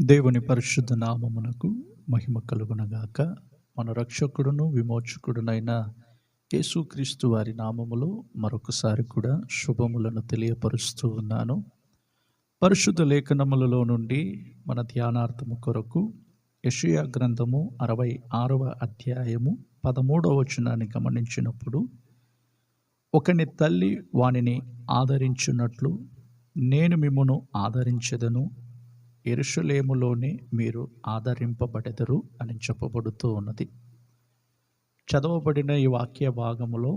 దేవుని పరిశుద్ధ నామమునకు మహిమ కలుగునగాక. మన రక్షకుడును విమోచకుడునైన యేసుక్రీస్తు వారి నామములో మరొకసారి కూడా శుభములను తెలియపరుస్తూ ఉన్నాను. పరిశుద్ధ లేఖనములలో నుండి మన ధ్యానార్థము కొరకు యెషయా గ్రంథము 66వ అధ్యాయము 13వ వచనాన్ని గమనించినప్పుడు, ఒకని తల్లి వానిని ఆదరించున్నట్లు నేను మిమ్మును ఆదరించెదను, యెరూషలేములోనే మీరు ఆదరింపబడెదరు అని చెప్పబడుతూ ఉన్నది. చదవబడిన ఈ వాక్య భాగములో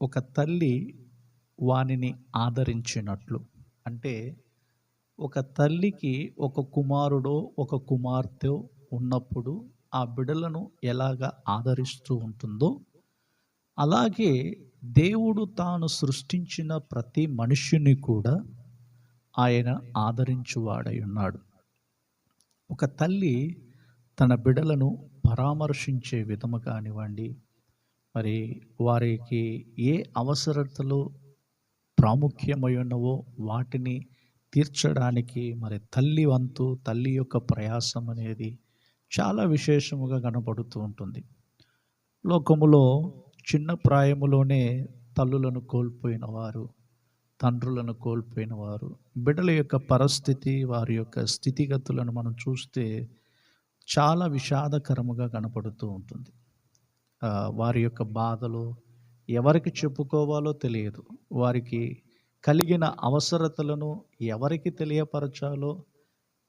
ఒక తల్లి వానిని ఆదరించినట్లు అంటే, ఒక తల్లికి ఒక కుమారుడో ఒక కుమార్తె ఉన్నప్పుడు ఆ బిడ్డలను ఎలాగ ఆదరిస్తూ ఉంటుందో, అలాగే దేవుడు తాను సృష్టించిన ప్రతి మనుష్యుని కూడా ఆయన ఆదరించువాడై ఉన్నాడు. ఒక తల్లి తన బిడ్డలను పరామర్శించే విధము కానివ్వండి, మరి వారికి ఏ అవసరతలు ప్రాముఖ్యమై ఉన్నవో వాటిని తీర్చడానికి మరి తల్లి వంతు, తల్లి యొక్క ప్రయాసం అనేది చాలా విశేషముగా కనబడుతూ ఉంటుంది. లోకములో చిన్న ప్రాయములోనే తల్లులను కోల్పోయిన వారు, తండ్రులను కోల్పోయిన వారు, బిడ్డల యొక్క పరిస్థితి, వారి యొక్క స్థితిగతులను మనం చూస్తే చాలా విషాదకరముగా కనపడుతూ ఉంటుంది. వారి యొక్క బాధలు ఎవరికి చెప్పుకోవాలో తెలియదు. వారికి కలిగిన అవసరతలను ఎవరికి తెలియపరచాలో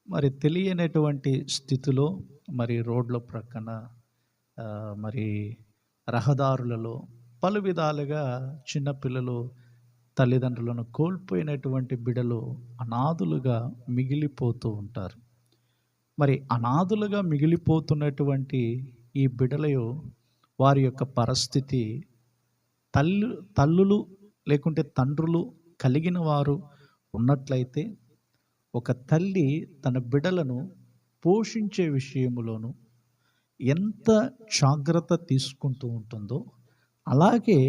మరి తెలియనటువంటి స్థితిలో, మరి రోడ్ల ప్రక్కన, మరి రహదారులలో పలు విధాలుగా చిన్నపిల్లలు తల్లిదండ్రులను కోల్పోయినటువంటి బిడ్డలు అనాథులుగా మిగిలిపోతూ ఉంటారు. మరి అనాథులుగా మిగిలిపోతున్నటువంటి ఈ బిడ్డలు, వారి యొక్క పరిస్థితి తల్లులు లేకుంటే తండ్రులు కలిగిన వారు ఉన్నట్లయితే, ఒక తల్లి తన బిడ్డలను పోషించే విషయంలోనూ ఎంత జాగ్రత్త తీసుకుంటూ ఉంటుందో, అలాగే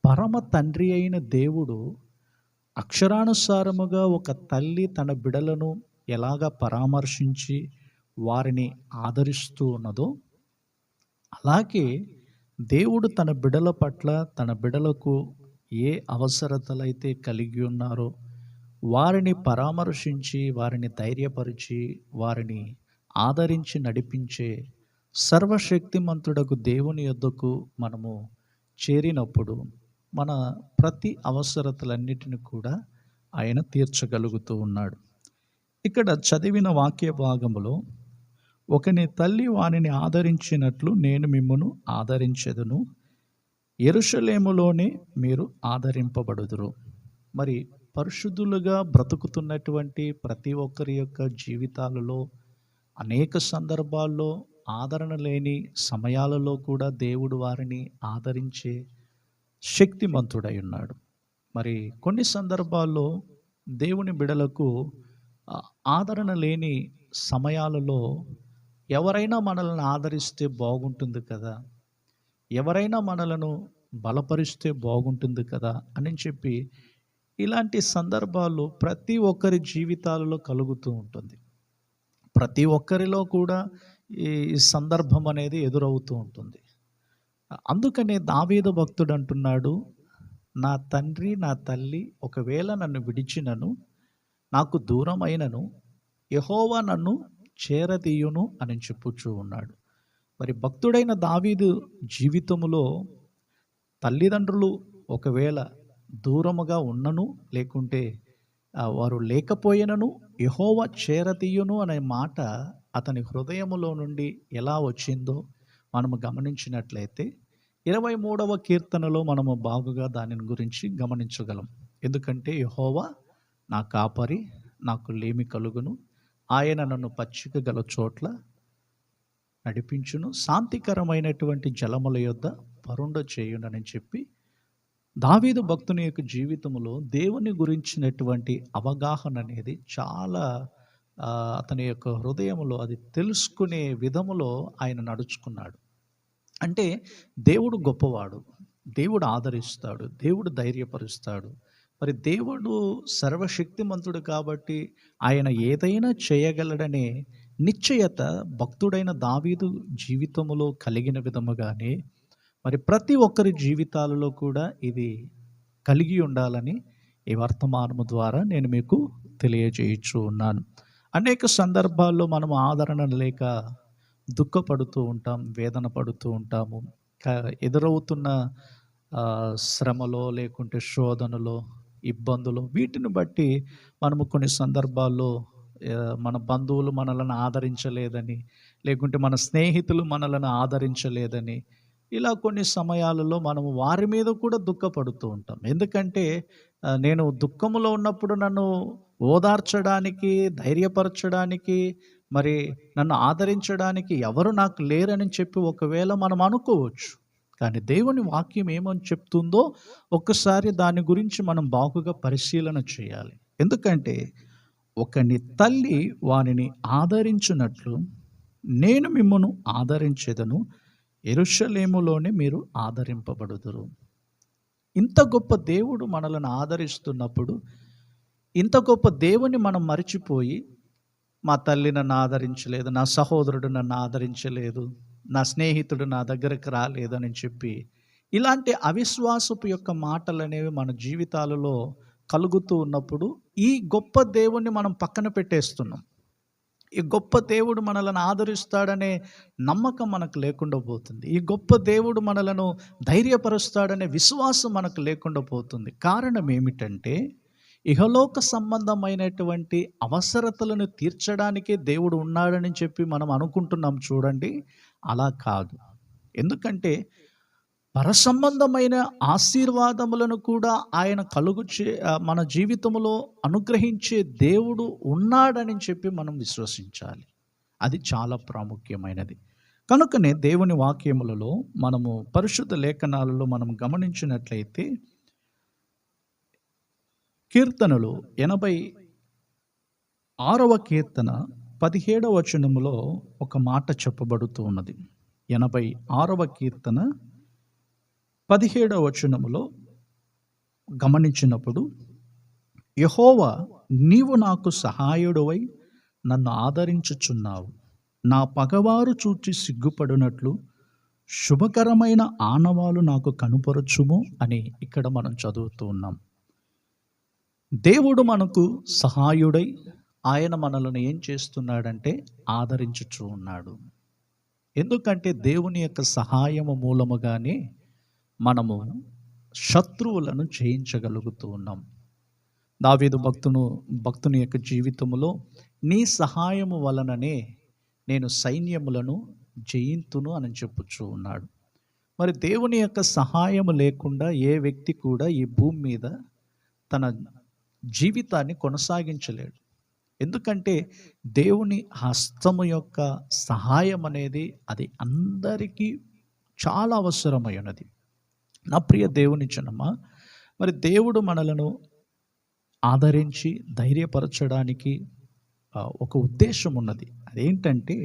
పరమ తండ్రి అయిన దేవుడు అక్షరానుసారముగా ఒక తల్లి తన బిడ్డలను ఎలాగ పరామర్శించి వారిని ఆదరిస్తూ ఉన్నదో, అలాగే దేవుడు తన బిడ్డల పట్ల, తన బిడ్డలకు ఏ అవసరతలైతే కలిగి ఉన్నారో వారిని పరామర్శించి, వారిని ధైర్యపరిచి, వారిని ఆదరించి నడిపించే సర్వశక్తిమంతుడకు దేవుని యొద్దకు మనము చేరినప్పుడు మన ప్రతి అవసరతలన్నిటిని కూడా ఆయన తీర్చగలుగుతూ ఉన్నాడు. ఇక్కడ చదివిన వాక్య భాగములో, ఒకని తల్లి వానిని ఆదరించినట్లు నేను మిమ్మును ఆదరించెదను, యెరూషలేములోనే మీరు ఆదరింపబడుదురు. మరి పరిశుద్ధులుగా బ్రతుకుతున్నటువంటి ప్రతి ఒక్కరి యొక్క జీవితాలలో అనేక సందర్భాల్లో ఆదరణ లేని సమయాలలో కూడా దేవుడు వారిని ఆదరించే శక్తిమంతుడై ఉన్నాడు. మరి కొన్ని సందర్భాల్లో దేవుని బిడలకు ఆదరణ లేని సమయాలలో ఎవరైనా మనల్ని ఆదరిస్తే బాగుంటుంది కదా, ఎవరైనా మనలను బలపరిస్తే బాగుంటుంది కదా అని చెప్పి ఇలాంటి సందర్భాలు ప్రతి ఒక్కరి జీవితాలలో కలుగుతూ ఉంటుంది. ప్రతి ఒక్కరిలో కూడా ఈ సందర్భం అనేది ఎదురవుతూ ఉంటుంది. అందుకనే దావీదు భక్తుడు అంటున్నాడు, నా తండ్రి నా తల్లి ఒకవేళ నన్ను విడిచినను, నాకు దూరమైనను, యెహోవా నన్ను చేరదీయును అని చెప్పుచూ ఉన్నాడు. మరి భక్తుడైన దావీదు జీవితములో తల్లిదండ్రులు ఒకవేళ దూరముగా ఉన్నను, లేకుంటే వారు లేకపోయినను, యెహోవా చేరదీయును అనే మాట అతని హృదయములో నుండి ఎలా వచ్చిందో మనము గమనించినట్లయితే 23వ కీర్తనలో మనము బాగుగా దానిని గురించి గమనించగలం. ఎందుకంటే యెహోవా నా కాపరి, నాకు లేమి కలుగును, ఆయన నన్ను పచ్చిక గల చోట్ల నడిపించును, శాంతికరమైనటువంటి జలముల యొద్ద పరుండ చేయునని చెప్పి దావీదు భక్తుని యొక్క జీవితంలో దేవుని గురించినటువంటి అవగాహన అనేది చాలా అతని యొక్క హృదయంలో అది తెలుసుకునే విధములో ఆయన నడుచుకున్నాడు. అంటే దేవుడు గొప్పవాడు, దేవుడు ఆదరిస్తాడు, దేవుడు ధైర్యపరుస్తాడు, మరి దేవుడు సర్వశక్తిమంతుడు కాబట్టి ఆయన ఏదైనా చేయగలడనే నిశ్చయత భక్తుడైన దావీదు జీవితంలో కలిగిన విధముగానే మరి ప్రతి ఒక్కరి జీవితాలలో కూడా ఇది కలిగి ఉండాలని ఈ వర్తమానము ద్వారా నేను మీకు తెలియజేయచ్చు ఉన్నాను. అనేక సందర్భాల్లో మనం ఆదరణ లేక దుఃఖపడుతూ ఉంటాం, వేదన పడుతూ ఉంటాము. ఎదురవుతున్న శ్రమలో లేకుంటే శోధనలో, ఇబ్బందులు వీటిని బట్టి మనము కొన్ని సందర్భాల్లో మన బంధువులు మనలను ఆదరించలేదని, లేకుంటే మన స్నేహితులు మనలను ఆదరించలేదని, ఇలా కొన్ని సమయాలలో మనము వారి మీద కూడా దుఃఖపడుతూ ఉంటాం. ఎందుకంటే నేను దుఃఖములో ఉన్నప్పుడు నన్ను ఓదార్చడానికి, ధైర్యపరచడానికి, మరి నన్ను ఆదరించడానికి ఎవరు నాకు లేరని చెప్పి ఒకవేళ మనం అనుకోవచ్చు. కానీ దేవుని వాక్యం ఏమని చెప్తుందో ఒక్కసారి దాని గురించి మనం బాగుగా పరిశీలన చేయాలి. ఎందుకంటే ఒకని తల్లి వానిని ఆదరించున్నట్లు నేను మిమ్మును ఆదరించెదను, యెరూషలేములోనే మీరు ఆదరింపబడుదురు. ఇంత గొప్ప దేవుడు మనలను ఆదరిస్తున్నప్పుడు, ఇంత గొప్ప దేవుని మనం మరిచిపోయి, మా తల్లి నన్ను ఆదరించలేదు, నా సహోదరుడు నన్ను ఆదరించలేదు, నా స్నేహితుడు నా దగ్గరకు రాలేదని చెప్పి ఇలాంటి అవిశ్వాసపు యొక్క మాటలు అనేవి మన జీవితాలలో కలుగుతూ ఉన్నప్పుడు ఈ గొప్ప దేవుణ్ణి మనం పక్కన పెట్టేస్తున్నాం. ఈ గొప్ప దేవుడు మనలను ఆదరిస్తాడనే నమ్మకం మనకు లేకుండా పోతుంది. ఈ గొప్ప దేవుడు మనలను ధైర్యపరుస్తాడనే విశ్వాసం మనకు లేకుండా పోతుంది. కారణం ఏమిటంటే ఇహలోక సంబంధమైనటువంటి అవసరతలను తీర్చడానికే దేవుడు ఉన్నాడని చెప్పి మనం అనుకుంటున్నాం చూడండి. అలా కాదు. ఎందుకంటే పరసంబంధమైన ఆశీర్వాదములను కూడా ఆయన మన జీవితంలో అనుగ్రహించే దేవుడు ఉన్నాడని చెప్పి మనం విశ్వసించాలి. అది చాలా ప్రాముఖ్యమైనది. కనుకనే దేవుని వాక్యములలో మనము పరిశుద్ధ లేఖనాలలో మనం గమనించినట్లయితే కీర్తనలు 86వ కీర్తన 17వ వచనములో ఒక మాట చెప్పబడుతూ ఉన్నది. 86వ కీర్తన 17వ వచనములో గమనించినప్పుడు, యెహోవా నీవు నాకు సహాయుడవై నన్ను ఆదరించుచున్నావు, నా పగవారు చూచి సిగ్గుపడినట్లు శుభకరమైన ఆనవాలు నాకు కనుపరచుము అని ఇక్కడ మనం చదువుతూ ఉన్నాం. దేవుడు మనకు సహాయుడై ఆయన మనలను ఏం చేస్తున్నాడంటే ఆదరించుచూ ఉన్నాడు. ఎందుకంటే దేవుని యొక్క సహాయము మూలముగానే మనము శత్రువులను జయించగలుగుతూ ఉన్నాం. దావీదు భక్తుని యొక్క జీవితంలో నీ సహాయము వలననే నేను సైన్యములను జయింతును అని చెప్పుచూ ఉన్నాడు. మరి దేవుని యొక్క సహాయము లేకుండా ఏ వ్యక్తి కూడా ఈ భూమి మీద తన జీవితాన్ని కొనసాగించలేడు. ఎందుకంటే దేవుని హస్తము యొక్క సహాయం అనేది అది అందరికీ చాలా అవసరమైనది. నా ప్రియ దేవుని జనమా, మరి దేవుడు మనలను ఆదరించి ధైర్యపరచడానికి ఒక ఉద్దేశం ఉన్నది. అదేంటంటే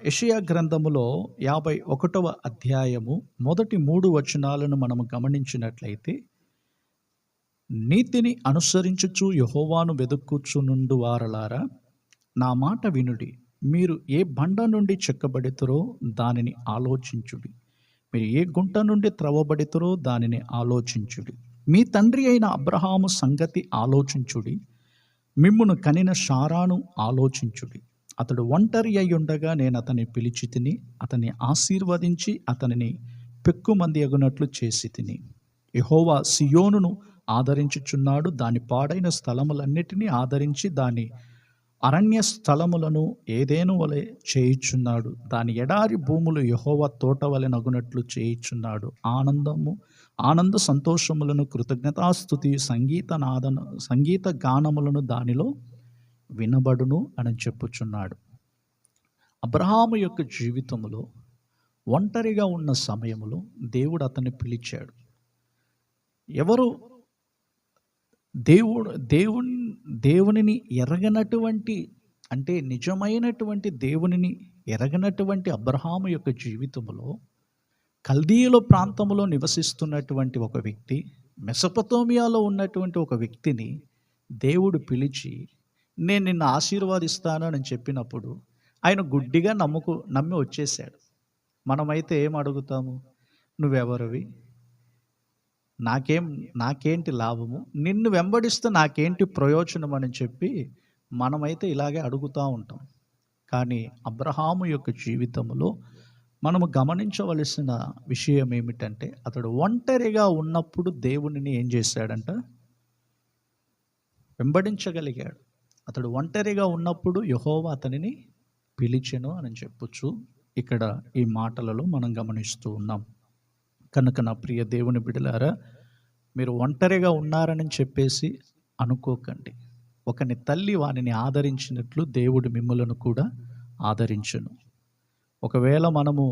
యెషయా గ్రంథములో 51వ అధ్యాయము మొదటి 3 వచనాలను మనము గమనించినట్లయితే, నీతిని అనుసరించుచు యెహోవాను వెదుక్కుచునుండు వారలారా నా మాట వినుడి, మీరు ఏ బండ నుండి చెక్కబడితురో దానిని ఆలోచించుడి, మీరు ఏ గుంట నుండి త్రవ్వబడితురో దానిని ఆలోచించుడి. మీ తండ్రి అయిన అబ్రహాము సంగతి ఆలోచించుడి, మిమ్మును కనిన శారాను ఆలోచించుడి. అతడు ఒంటరి అయి ఉండగా నేను అతన్ని పిలిచి తిని, అతన్ని ఆశీర్వదించి అతనిని పెక్కుమంది అగునట్లు చేసి తిని. యెహోవా సియోనును ఆదరించుచున్నాడు, దాని పాడైన స్థలములన్నిటినీ ఆదరించి దాని అరణ్య స్థలములను ఏదేను వలె చేయుచున్నాడు. దాని ఎడారి భూములు యెహోవా తోట వలె నగునట్లు చేయుచున్నాడు. ఆనంద సంతోషములను, కృతజ్ఞతాస్తుతి, సంగీత గానములను దానిలో వినబడును అని చెప్పుచున్నాడు. అబ్రహాము యొక్క జీవితంలో ఒంటరిగా ఉన్న సమయములో దేవుడు అతన్ని పిలిచాడు. ఎవరు దేవునిని ఎరగనటువంటి, అంటే నిజమైనటువంటి దేవునిని ఎరగనటువంటి అబ్రహాము యొక్క జీవితంలో కల్దీయుల ప్రాంతంలో నివసిస్తున్నటువంటి ఒక వ్యక్తి మెసొపొతేమియాలో ఉన్నటువంటి ఒక వ్యక్తిని దేవుడు పిలిచి, నేను నిన్ను ఆశీర్వదిస్తాను అని చెప్పినప్పుడు ఆయన గుడ్డిగా నమ్మి వచ్చేసాడు. మనమైతే ఏం అడుగుతాము? నువ్వెవరివి? నాకేం నాకేంటి లాభము? నిన్ను వెంబడిస్తే నాకేంటి ప్రయోజనం అని చెప్పి మనమైతే ఇలాగే అడుగుతూ ఉంటాం. కానీ అబ్రహాము యొక్క జీవితంలో మనము గమనించవలసిన విషయం ఏమిటంటే, అతడు ఒంటరిగా ఉన్నప్పుడు దేవునిని ఏం చేశాడంట? వెంబడించగలిగాడు. అతడు ఒంటరిగా ఉన్నప్పుడు యెహోవా అతనిని పిలిచెను అని చెప్పొచ్చు. ఇక్కడ ఈ మాటలలో మనం గమనిస్తూ ఉన్నాం. కనుక నా ప్రియ దేవుని బిడ్డలారా, మీరు ఒంటరిగా ఉన్నారని చెప్పేసి అనుకోకండి. ఒకని తల్లి వానిని ఆదరించినట్లు దేవుడు మిమ్ములను కూడా ఆదరించును. ఒకవేళ మనము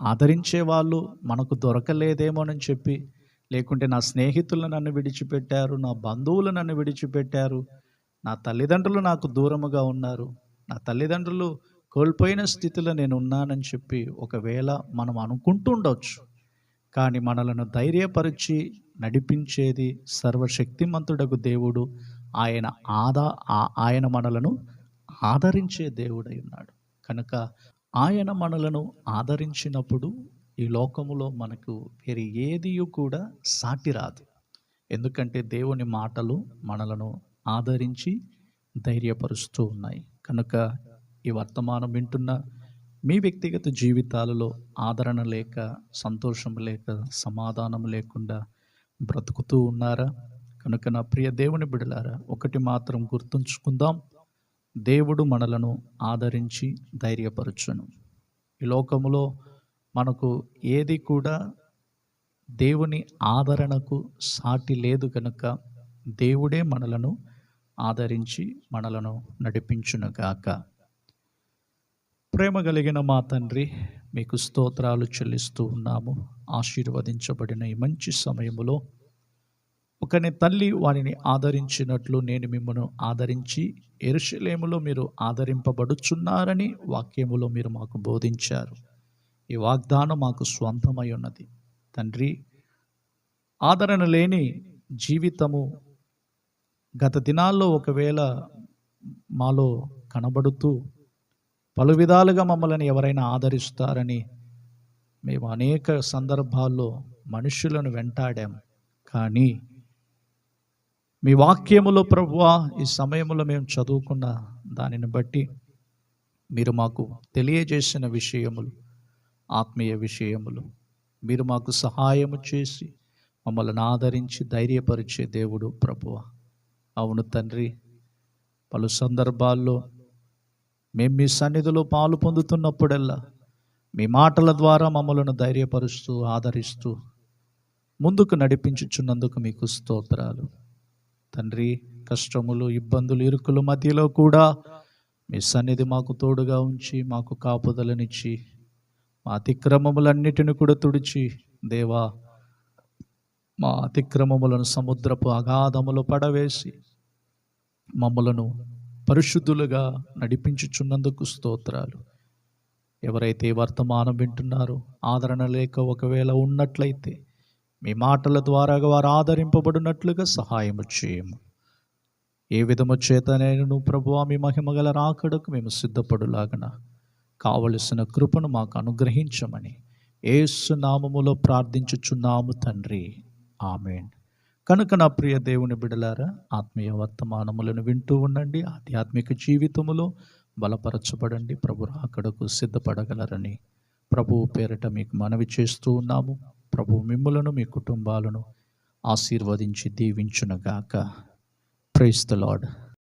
ఆదరించే వాళ్ళు మనకు దొరకలేదేమోనని చెప్పి, లేకుంటే నా స్నేహితులు నన్ను విడిచిపెట్టారు, నా బంధువులు నన్ను విడిచిపెట్టారు, నా తల్లిదండ్రులు నాకు దూరముగా ఉన్నారు, నా తల్లిదండ్రులు కోల్పోయిన స్థితిలో నేను ఉన్నానని చెప్పి ఒకవేళ మనం అనుకుంటూ ఉండవచ్చు. కానీ మనలను ధైర్యపరిచి నడిపించేది సర్వశక్తిమంతుడగు దేవుడు. ఆయన మనలను ఆదరించే దేవుడై ఉన్నాడు. కనుక ఆయన మనలను ఆదరించినప్పుడు ఈ లోకములో మనకు వేరే ఏది కూడా సాటి రాదు. ఎందుకంటే దేవుని మాటలు మనలను ఆదరించి ధైర్యపరుస్తూ ఉన్నాయి. కనుక ఈ వర్తమానం వింటున్న మీ వ్యక్తిగత జీవితాలలో ఆదరణ లేక, సంతోషం లేక, సమాధానం లేకుండా బ్రతుకుతూ ఉన్నారా? కనుక నా ప్రియ దేవుని బిడ్డలారా, ఒకటి మాత్రం గుర్తుంచుకుందాం. దేవుడు మనలను ఆదరించి ధైర్యపరచును. ఈ లోకములో మనకు ఏది కూడా దేవుని ఆదరణకు సాటి లేదు. కనుక దేవుడే మనలను ఆదరించి మనలను నడిపించునుగాక. ప్రేమ కలిగిన మా తండ్రి, మీకు స్తోత్రాలు చెల్లిస్తూ ఉన్నాము. ఆశీర్వదించబడిన ఈ మంచి సమయములో ఒకని తల్లి వారిని ఆదరించినట్లు నేను మిమ్మను ఆదరించి యెరూషలేములో మీరు ఆదరింపబడుచున్నారని వాక్యములో మీరు మాకు బోధించారు. ఈ వాగ్దానం మాకు స్వంతమై ఉన్నది తండ్రి. ఆదరణ లేని జీవితము గత దినాల్లో ఒకవేళ మాలో కనబడుతూ పలు విధాలుగా మమ్మల్ని ఎవరైనా ఆదరిస్తారని మేము అనేక సందర్భాల్లో మనుషులను వెంటాడాం. కానీ మీ వాక్యములో ప్రభువా, ఈ సమయంలో మేము చదువుకున్న దానిని బట్టి మీరు మాకు తెలియజేసిన విషయములు, ఆత్మీయ విషయములు, మీరు మాకు సహాయము చేసి మమ్మల్ని ఆదరించి ధైర్యపరిచే దేవుడు ప్రభువా. అవును తండ్రి, పలు సందర్భాల్లో మేము మీ సన్నిధిలో పాలు పొందుతున్నప్పుడల్లా మీ మాటల ద్వారా మమ్మలను ధైర్యపరుస్తూ ఆదరిస్తూ ముందుకు నడిపించుచున్నందుకు మీకు స్తోత్రాలు తండ్రి. కష్టములు, ఇబ్బందులు, ఇరుకుల మధ్యలో కూడా మీ సన్నిధి మాకు తోడుగా ఉంచి మాకు కాపుదలనిచ్చి మా అతిక్రమములన్నిటిని కూడా తుడిచి, దేవా, మా అతిక్రమములను సముద్రపు అగాధములో పడవేసి మమ్మలను పరిశుద్ధులుగా నడిపించుచున్నందుకు స్తోత్రాలు. ఎవరైతే వర్తమానం వింటున్నారో ఆదరణ లేక ఒకవేళ ఉన్నట్లయితే మీ మాటల ద్వారా వారు ఆదరింపబడినట్లుగా సహాయము చేయము. ఏ విధము చేత నేను ప్రభువా మీ మహిమగల రాకడకు మేము సిద్ధపడులాగన కావలసిన కృపను మాకు అనుగ్రహించమని యేసు నామములో ప్రార్థించుచున్నాము తండ్రి, ఆమేన్. కనుక నా ప్రియ దేవుని బిడలారా, ఆత్మీయ వర్తమానములను వింటూ ఉండండి. ఆధ్యాత్మిక జీవితములో బలపరచబడండి. ప్రభు రాకడకు సిద్ధపడగలరని ప్రభువు పేరిట మీకు మనవి చేస్తూ ఉన్నాము. ప్రభు మిమ్ములను మీ కుటుంబాలను ఆశీర్వదించి దీవించునుగాక. Praise the lord.